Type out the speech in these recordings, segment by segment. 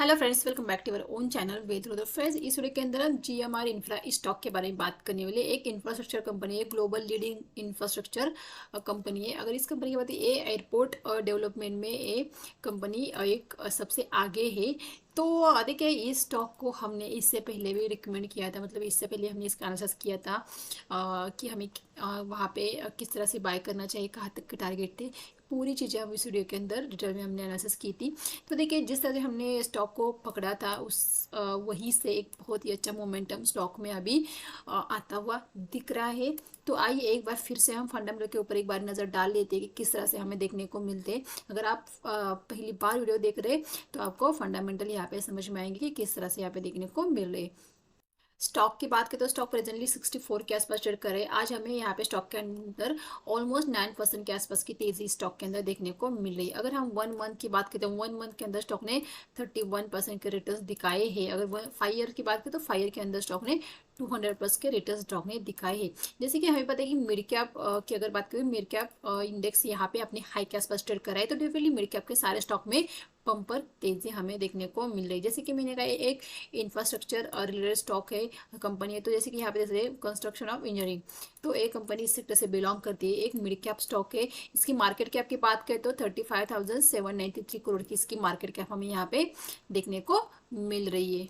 Hello friends, welcome back to our own channel Ved Rudra. Friends, इस video के अंदर हम जीएमआर इंफ्रा स्टॉक के बारे में बात करने वाले। एक इंफ्रास्ट्रक्चर कंपनी है, ग्लोबल लीडिंग इंफ्रास्ट्रक्चर कंपनी है। अगर इस कंपनी की बात है, ये एयरपोर्ट डेवलपमेंट में ये कंपनी एक सबसे आगे है। तो देखिए, इस स्टॉक को हमने इससे पहले भी रिकमेंड किया था, मतलब इससे पहले हमने इसका एनालिसिस किया था कि हमें वहाँ पे किस तरह से बाय करना चाहिए, कहाँ तक के टारगेट थे। पूरी चीज़ें हम इस वीडियो के अंदर डिटेल में हमने एनालिसिस की थी। तो देखिए, जिस तरह से हमने स्टॉक को पकड़ा था वहीं से एक बहुत ही अच्छा मोमेंटम स्टॉक में अभी आता हुआ दिख रहा है। तो आइए एक बार फिर से हम फंडामेंटल के ऊपर एक बार नज़र डाल लेते हैं कि किस तरह से हमें देखने को मिलते हैं। अगर आप पहली बार वीडियो देख रहे हैं तो आपको फंडामेंटल यहाँ पे समझ में आएंगे कि किस तरह से यहाँ पे देखने को मिल रहे हैं। स्टॉक की बात करें तो स्टॉक प्रेजेंटली 64 के आसपास ट्रेड कर रहे हैं। आज हमें यहाँ पे स्टॉक के अंदर ऑलमोस्ट 9% के आसपास की तेजी स्टॉक के अंदर देखने को मिल रही है। अगर हम 1 मंथ की बात करें तो 1 मंथ के अंदर स्टॉक ने 31% के रिटर्न दिखाए हैं। अगर 5 ईयर की बात करें तो 5 ईयर के अंदर स्टॉक ने 200+ के रिटर्न स्टॉक ने दिखाए हैं। जैसे कि हमें पता है कि मिड कैप की अगर बात करें, मिड कैप इंडेक्स यहाँ पे अपने हाई के आसपास ट्रेड कर रहा है। तो डेफिनेटली मिड कैप के सारे स्टॉक में पंपर तेजी हमें देखने को मिल रही है। जैसे कि मैंने कहा, एक इंफ्रास्ट्रक्चर रिलेटेड स्टॉक है, कंपनी है। तो जैसे कि यहाँ पे जैसे कंस्ट्रक्शन ऑफ इंजीनियरिंग, तो एक कंपनी इस सेक्टर से बिलोंग करती है, एक मिड कैप स्टॉक है। इसकी मार्केट कैप की बात करें तो 35,793 करोड़ की इसकी मार्केट कैप हमें यहाँ पे देखने को मिल रही है।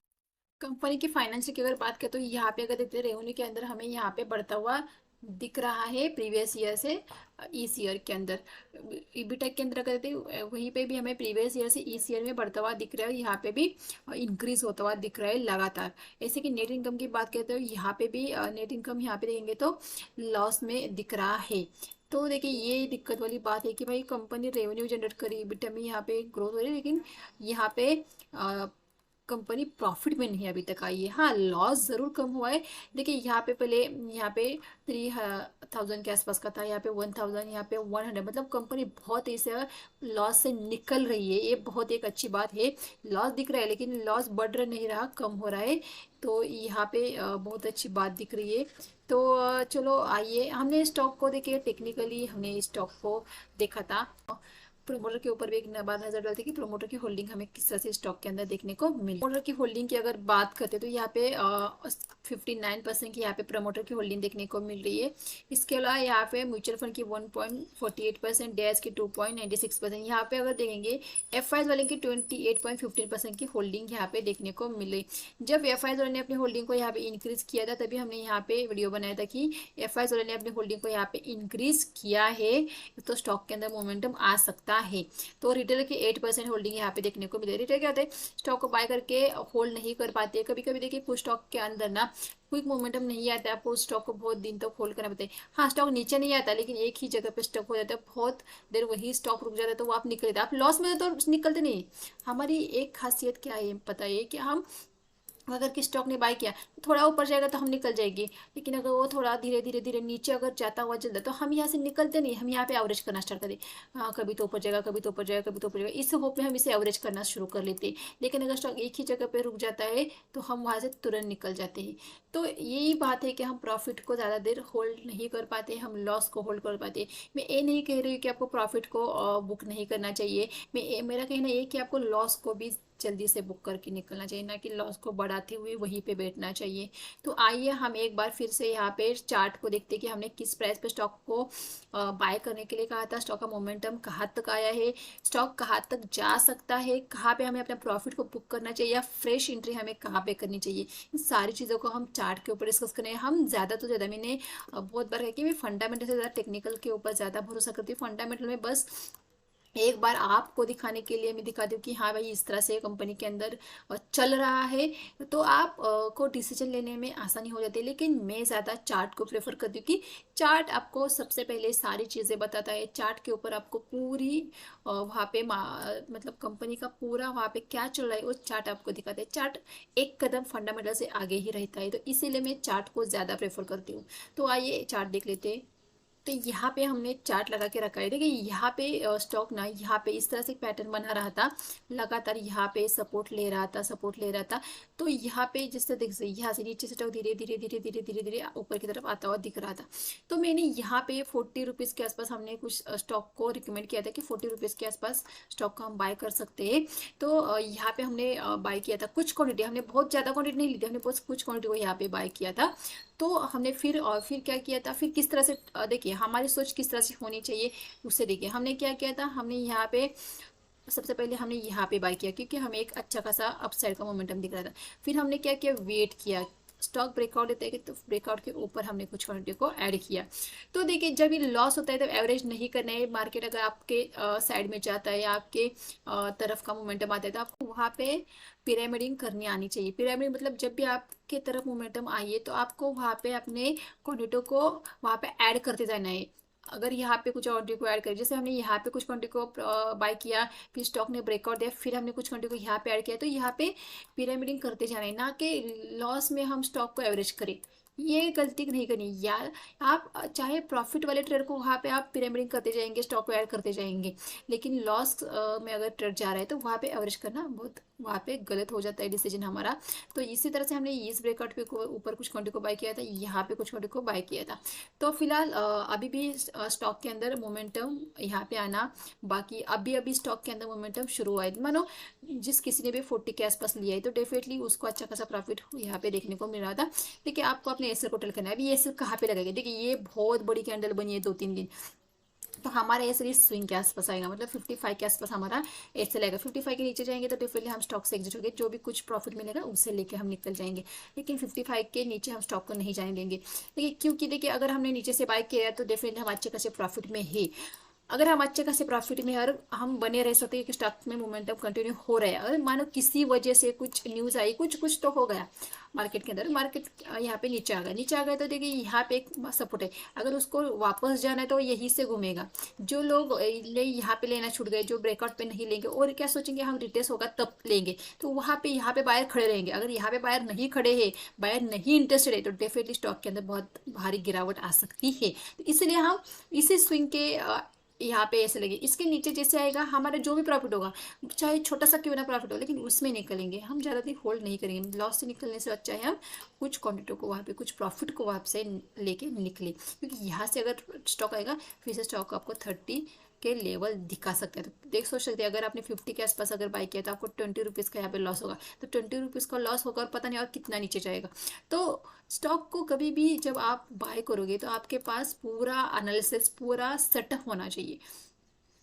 कंपनी की फाइनेंशियल की अगर बात करें तो यहाँ पे अगर देखते हैं, रेवेन्यू के अंदर हमें यहाँ पे बढ़ता हुआ दिख रहा है प्रीवियस ईयर से इस ईयर के अंदर। ईबीटेक के अंदर अगर देखते हैं, वहीं पे भी हमें प्रीवियस ईयर से इस ईयर में बढ़ता हुआ दिख रहा है। यहाँ पे भी इंक्रीज होता हुआ दिख रहा है लगातार। ऐसे कि नेट इनकम की बात करते हो, यहाँ पे भी नेट इनकम यहाँ पे देखेंगे तो लॉस में दिख रहा है। तो देखिए, ये दिक्कत वाली बात है कि भाई कंपनी रेवेन्यू जनरेट करी, ईबीटा में यहाँ पे ग्रोथ हो रही है, लेकिन यहाँ पे कंपनी प्रॉफिट में नहीं अभी तक आई है। हाँ, लॉस ज़रूर कम हुआ है। देखिए, यहाँ पे पहले यहाँ पे 3,000 के आसपास का था, यहाँ पे 1,000, यहाँ पे 100, मतलब कंपनी बहुत इसे लॉस से निकल रही है। ये बहुत एक अच्छी बात है। लॉस दिख रहा है लेकिन लॉस बढ़ रहा नहीं रहा, कम हो रहा है। तो यहाँ पे बहुत अच्छी बात दिख रही है। तो चलो आइए, हमने स्टॉक को देखिए, टेक्निकली हमने स्टॉक को देखा था। प्रोमोटर के ऊपर भी एक बात नजर डालती है कि प्रोमोटर की होल्डिंग हमें किस तरह से स्टॉक के अंदर देखने को मिली। प्रोमोटर की होल्डिंग की अगर बात करते हैं तो यहाँ पे 59% की यहाँ पे प्रोमोटर की होल्डिंग देखने को मिल रही है। इसके अलावा यहाँ पे म्यूचुअल फंड की 1.48%, डैश की 2.96%। यहाँ पे अगर देखेंगे, एफ आई वाले की 28.15% की होल्डिंग यहाँ पे देखने को मिल रही। जब एफ आई वाले ने अपनी होल्डिंग को यहाँ पे इंक्रीज किया था, तभी हमने यहाँ पे वीडियो बनाया था कि एफ आई वाले ने अपनी होल्डिंग को यहाँ पे इंक्रीज किया है तो स्टॉक के अंदर मोमेंटम आ सकता है। तो रिटेलर की 8% होल्डिंग यहाँ पे देखने को मिले। रिटेलर क्या होता है, स्टॉक को बाय करके होल्ड नहीं कर पाते। कभी कभी देखिए, कुछ स्टॉक के अंदर ना क्विक मोमेंटम नहीं आता है, आपको स्टॉक को बहुत दिन तक होल्ड करना पड़ता है। हाँ, स्टॉक नीचे नहीं आता लेकिन एक ही जगह पे स्टॉक हो जाता है, बहुत देर वही स्टॉक रुक जाता है, तो वो आप निकल जाते, आप लॉस में तो निकलते नहीं। हमारी एक खासियत क्या है पता है कि हम अगर किस स्टॉक ने बाय किया तो थोड़ा ऊपर जाएगा तो हम निकल जाएंगे, लेकिन अगर वो थोड़ा धीरे धीरे धीरे नीचे अगर जाता हुआ चलता तो हम यहाँ से निकलते नहीं, हम यहाँ पे एवरेज करना स्टार्ट कर दे। हाँ, कभी तो ऊपर जाएगा, कभी तो ऊपर जाएगा, कभी तो ऊपर जाएगा, इस होप में हम इसे एवरेज करना शुरू कर लेते हैं। लेकिन अगर स्टॉक एक ही जगह पे रुक जाता है तो हम वहाँ से तुरंत निकल जाते हैं। तो यही बात है कि हम प्रॉफिट को ज़्यादा देर होल्ड नहीं कर पाते, हम लॉस को होल्ड कर पाते। मैं ये नहीं कह रही हूँ कि आपको प्रॉफिट को बुक नहीं करना चाहिए। मेरा कहना ये कि आपको लॉस को भी जल्दी से बुक करके निकलना चाहिए, ना कि लॉस को बढ़ाते हुए वहीं पे बैठना चाहिए। तो आइए हम एक बार फिर से यहाँ पे चार्ट को देखते हैं कि हमने किस प्राइस पे स्टॉक को बाय करने के लिए कहा था, स्टॉक का मोमेंटम कहाँ तक आया है, स्टॉक कहाँ तक जा सकता है, कहाँ पे हमें अपने प्रॉफिट को बुक करना चाहिए या फ्रेश एंट्री हमें कहाँ पे करनी चाहिए। इन सारी चीज़ों को हम चार्ट के ऊपर डिस्कस करें। हम ज़्यादा तो ज़्यादा, मैंने बहुत बार कहा कि मैं फंडामेंटल से ज़्यादा टेक्निकल के ऊपर ज़्यादा भरोसा करती हूँ। फंडामेंटल में बस एक बार आपको दिखाने के लिए मैं दिखा दूँ कि हाँ भाई, इस तरह से कंपनी के अंदर चल रहा है, तो आप को डिसीजन लेने में आसानी हो जाती है। लेकिन मैं ज़्यादा चार्ट को प्रेफर करती हूँ कि चार्ट आपको सबसे पहले सारी चीज़ें बताता है। चार्ट के ऊपर आपको पूरी वहाँ पे मतलब कंपनी का पूरा वहाँ पे क्या चल रहा है वो चार्ट आपको दिखाता है। चार्ट एक कदम फंडामेंटल से आगे ही रहता है, तो इसीलिए मैं चार्ट को ज़्यादा प्रेफर करती हूँ। तो आइए चार्ट देख लेते हैं। तो यहाँ पे हमने चार्ट लगा के रखा है। देखिए यहाँ पे स्टॉक ना यहाँ पे इस तरह से पैटर्न बना रहा था, लगातार यहाँ पे सपोर्ट ले रहा था, सपोर्ट ले रहा था। तो यहाँ पे जिससे देख सकते यहाँ से नीचे से स्टॉक धीरे धीरे धीरे धीरे धीरे धीरे ऊपर की तरफ आता हुआ दिख रहा था। तो मैंने यहाँ पे 40 रुपीज़ के आसपास हमने कुछ स्टॉक को रिकमेंड किया था कि 40 रुपीज़ के आसपास स्टॉक को हम बाय कर सकते हैं। तो यहाँ पे हमने बाय किया था कुछ क्वान्टिटी, हमने बहुत ज़्यादा क्वान्टिटी नहीं ली थी, हमने बहुत कुछ क्वान्टिटी को यहाँ पे बाय किया था। तो हमने फिर क्या किया था, फिर किस तरह से देखिए हमारी सोच किस तरह से होनी चाहिए उससे देखिए हमने क्या किया था। हमने यहाँ पे सबसे पहले हमने यहाँ पे बाय किया क्योंकि हमें एक अच्छा खासा अपसाइड का मोमेंटम दिख रहा था। फिर हमने क्या किया, वेट किया, स्टॉक ब्रेकआउट देते हैं तो ब्रेकआउट के ऊपर हमने कुछ क्वांटिटी को ऐड किया। तो देखिए जब ये लॉस होता है तो एवरेज नहीं करना है। मार्केट अगर आपके साइड में जाता है या आपके तरफ का मोमेंटम आता है तो आपको वहाँ पे पिरामिडिंग करनी आनी चाहिए। पिरामिड मतलब जब भी आपके तरफ मोमेंटम आइए तो आपको वहाँ पे अपने क्वांटिटी को वहाँ पे ऐड करते जाना है। अगर यहाँ पे कुछ क्वांटिटी को ऐड करें, जैसे हमने यहाँ पे कुछ क्वांटिटी को बाय किया, फिर स्टॉक ने ब्रेकआउट दिया, फिर हमने कुछ क्वांटिटी को यहाँ पे ऐड किया, तो यहाँ पे पिरामिडिंग करते जाना है, ना कि लॉस में हम स्टॉक को एवरेज करें। ये गलती नहीं करनी यार। आप चाहे प्रॉफिट वाले ट्रेड को वहाँ पे आप पिरामिडिंग करते जाएंगे, स्टॉक को ऐड करते जाएंगे, लेकिन लॉस में अगर ट्रेड जा रहा है तो वहाँ पे एवरेज करना बहुत वहाँ पे गलत हो जाता है डिसीजन हमारा। तो इसी तरह से हमने इस ब्रेकआउट के ऊपर कुछ क्वांटिटी को बाय किया था, यहाँ पे कुछ क्वांटिटी को बाय किया था। तो फिलहाल अभी भी स्टॉक के अंदर मोमेंटम यहाँ पे आना बाकी, अभी अभी स्टॉक के अंदर मोमेंटम शुरू हुआ है। मानो जिस किसी ने भी 40 के आसपास लिया है तो डेफिनेटली उसको अच्छा खासा प्रॉफिट यहाँ पे देखने को मिल रहा था। देखिए आपको अपने एसएल को टेल करना है। अभी एसएल कहाँ पे लगेगा, देखिए ये बहुत बड़ी कैंडल बनी है 2-3 दिन, तो हमारा एसएल इस स्विंग के आसपास आएगा, मतलब 55 के आसपास हमारा एसएल आएगा। 55 के नीचे जाएंगे तो डेफिनेटली हम स्टॉक से एग्जिट होंगे, जो भी कुछ प्रॉफिट मिलेगा उससे लेके हम निकल जाएंगे, लेकिन 55 के नीचे हम स्टॉक को नहीं जाने देंगे। देखिए क्योंकि देखिए अगर हमने नीचे से बाय किया है तो डेफिनेटली हम अच्छे खासे प्रॉफिट में है। अगर हम अच्छे खासे प्रॉफिट में और हम बने रह सकते हैं कि स्टॉक में मोमेंटम कंटिन्यू हो रहा है, अगर मानो किसी वजह से कुछ न्यूज़ आई, कुछ कुछ तो हो गया मार्केट के अंदर, मार्केट यहाँ पे नीचे आ गया, नीचे आ गया तो देखिए यहाँ पे एक सपोर्ट है, अगर उसको वापस जाना है तो यहीं से घूमेगा। जो लोग यहाँ पे लेना छूट गए, जो ब्रेकआउट पे नहीं लेंगे और क्या सोचेंगे हम रिटेस्ट होगा तब लेंगे, तो वहाँ पे यहाँ पे बायर खड़े रहेंगे। अगर यहाँ पे बायर नहीं खड़े हैं, बायर नहीं इंटरेस्टेड है, तो डेफिनेटली स्टॉक के अंदर बहुत भारी गिरावट आ सकती है। तो इसलिए हम इसी स्विंग के यहाँ पे ऐसे लगे, इसके नीचे जैसे आएगा हमारा जो भी प्रॉफिट होगा, चाहे छोटा सा क्यों ना प्रॉफिट हो, लेकिन उसमें निकलेंगे हम, ज़्यादा दिन होल्ड नहीं करेंगे। लॉस से निकलने से अच्छा है हम कुछ क्वांटिटी को वहाँ पे, कुछ प्रॉफिट को वहाँ से लेके निकले, क्योंकि यहाँ से अगर स्टॉक आएगा फिर से स्टॉक आपको 30 के लेवल दिखा सकते हैं। तो देख सोच सकते हैं अगर आपने 50 के आसपास अगर बाय किया तो आपको 20 रुपीज़ का यहाँ पे लॉस होगा, तो 20 रुपीज़ का लॉस होगा और पता नहीं और कितना नीचे जाएगा। तो स्टॉक को कभी भी जब आप बाय करोगे तो आपके पास पूरा एनालिसिस, पूरा सेटअप होना चाहिए।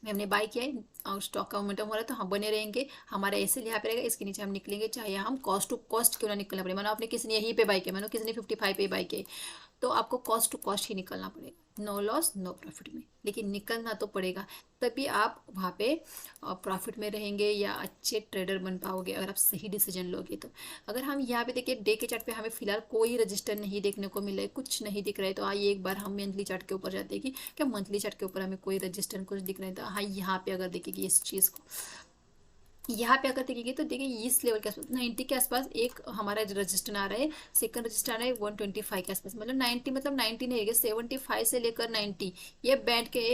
हमने बाय किया है और स्टॉक का मोमेंटम हो रहा है तो हम बने रहेंगे, हमारा ऐसे यहाँ पे रहेगा, इसके नीचे हम निकलेंगे, चाहे हम कॉस्ट टू कॉस्ट क्यों ना निकलना पड़े। मानो आपने किसी ने यहीं पे बाय किया, मानो किसी ने 55 पे बाय किया, तो आपको कॉस्ट टू कॉस्ट ही निकलना पड़ेगा, नो लॉस नो प्रॉफिट में, लेकिन निकलना तो पड़ेगा, तभी आप वहाँ पे प्रॉफिट में रहेंगे या अच्छे ट्रेडर बन पाओगे अगर आप सही डिसीजन लोगे तो। अगर हम यहाँ पे देखिए डे के चार्ट पे हमें फिलहाल कोई रजिस्टर नहीं देखने को मिला है, कुछ नहीं दिख रहा है, तो आइए एक बार हम मंथली चार्ट के ऊपर जाते हैं कि क्या मंथली चार्ट के ऊपर हमें कोई रजिस्टर कुछ दिख रहा है। तो हाँ यहाँ पे अगर देखेगी इस चीज़ को, यहाँ पे अगर देखेंगे तो देखिए इस लेवल के आसपास 90 के आसपास एक हमारा रजिस्टर आ रहा है, सेकंड रजिस्टर आ रहा है 125 के आसपास, मतलब 90 मतलब 90 नहीं है, 75 से लेकर 90 ये बैंड के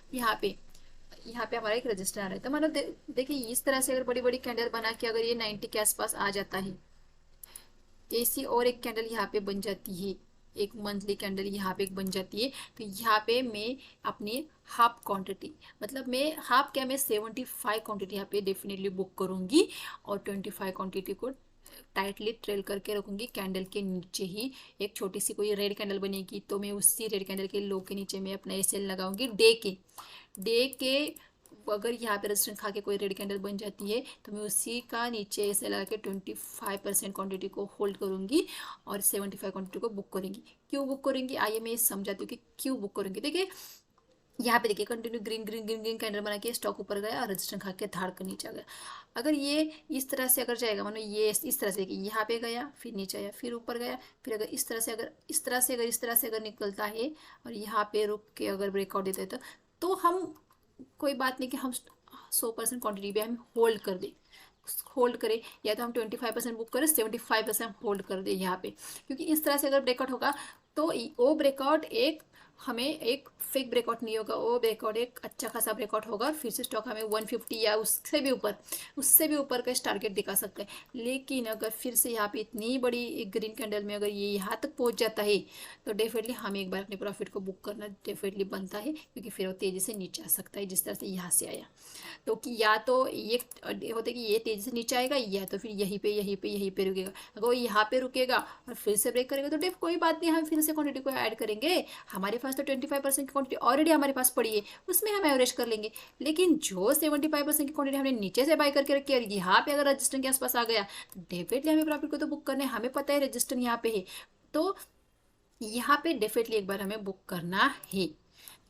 यहाँ पे हमारा एक रजिस्टर आ रहा है। तो मतलब देखिए इस तरह से अगर बड़ी बड़ी कैंडल बना के अगर ये 90 के आसपास आ जाता है, ऐसी और एक कैंडल यहाँ पे बन जाती है, एक मंथली कैंडल यहाँ पे एक बन जाती है, तो यहाँ पे मैं अपनी हाफ क्वांटिटी, मतलब मैं हाफ क्या, मैं 75 क्वांटिटी यहाँ पे डेफिनेटली बुक करूँगी और 25 क्वांटिटी को टाइटली ट्रेल करके रखूँगी। कैंडल के नीचे ही एक छोटी सी कोई रेड कैंडल बनेगी तो मैं उसी रेड कैंडल के लो के नीचे मैं अपना एसएल लगाऊंगी डे के अगर यहाँ पे रेजिस्टेंस खा के कोई रेड कैंडल बन जाती है तो मैं उसी का नीचे ऐसे लगा के 25% क्वांटिटी को होल्ड करूँगी और 75 क्वांटिटी को बुक करेंगी। क्यों बुक करेंगी आइए मैं समझाती हूँ कि क्यों बुक करेंगे। देखिए यहाँ पे देखिए continue green green green green candle बना के स्टॉक ऊपर गया और रेजिस्टेंस खा के धाड़ कर नीचे आ गया। अगर ये इस तरह से अगर जाएगा, मानो ये इस तरह से देखिए यहाँ पे गया फिर नीचे आया फिर ऊपर गया, फिर अगर इस तरह से अगर निकलता है और यहाँ पे रुक के अगर ब्रेकआउट देता है तो हम कोई बात नहीं कि हम 100% क्वांटिटी पे हम होल्ड कर दें, होल्ड करें, या तो हम 25% बुक करें 75% होल्ड कर दें यहाँ पे, क्योंकि इस तरह से अगर ब्रेकआउट होगा तो वो ब्रेकआउट एक हमें एक फेक ब्रेकआउट नहीं होगा, वो ब्रेकआउट एक अच्छा खासा ब्रेकआउट होगा और फिर से स्टॉक हमें 150 या उससे भी ऊपर का टारगेट दिखा सकता है। लेकिन अगर फिर से यहाँ पे इतनी बड़ी एक ग्रीन कैंडल में अगर ये यहाँ तक पहुँच जाता है तो डेफिनेटली हमें एक बार अपने प्रॉफिट को बुक करना डेफिनेटली बनता है, क्योंकि फिर वो तेज़ी से नीचे आ सकता है जिस तरह से यहाँ से आया। तो कि या तो ये होता है कि ये तेज़ी से नीचे आएगा, या तो फिर यहीं पे रुकेगा। अगर वो यहाँ पे रुकेगा और फिर से ब्रेक करेगा तो डेफ कोई बात नहीं, हम फिर से क्वांटिटी को ऐड करेंगे। हमारे पास तो 25% की क्वांटिटी ऑलरेडी हमारे पास पड़ी है, उसमें हम एवरेज कर लेंगे। लेकिन जो 75% की क्वांटिटी हमने नीचे से बाय करके रखी है, यहाँ पे अगर रजिस्टर के आसपास आ गया तो डेफिनेटली हमें प्रॉफिट को तो बुक करना है, हमें पता है रजिस्टर यहाँ पे है, तो यहाँ पे डेफिनेटली एक बार हमें बुक करना है।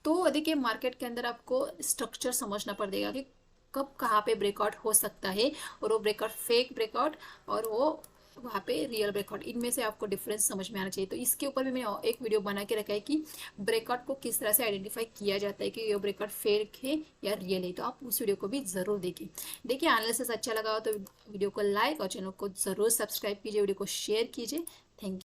तो देखिए मार्केट के अंदर आपको स्ट्रक्चर समझना पड़ेगा कि कब कहाँ पे ब्रेकआउट हो सकता है, और वो ब्रेकआउट फेक ब्रेकआउट और वो वहाँ पे रियल ब्रेकआउट, इनमें से आपको डिफरेंस समझ में आना चाहिए। तो इसके ऊपर भी मैंने एक वीडियो बना के रखा है कि ब्रेकआउट को किस तरह से आइडेंटिफाई किया जाता है कि ये ब्रेकआउट फेक है या रियल है। तो आप उस वीडियो को भी ज़रूर देखिए। देखिए एनालिसिस अच्छा लगा हो तो वीडियो को लाइक और चैनल को ज़रूर सब्सक्राइब कीजिए, वीडियो को शेयर कीजिए। Thank you.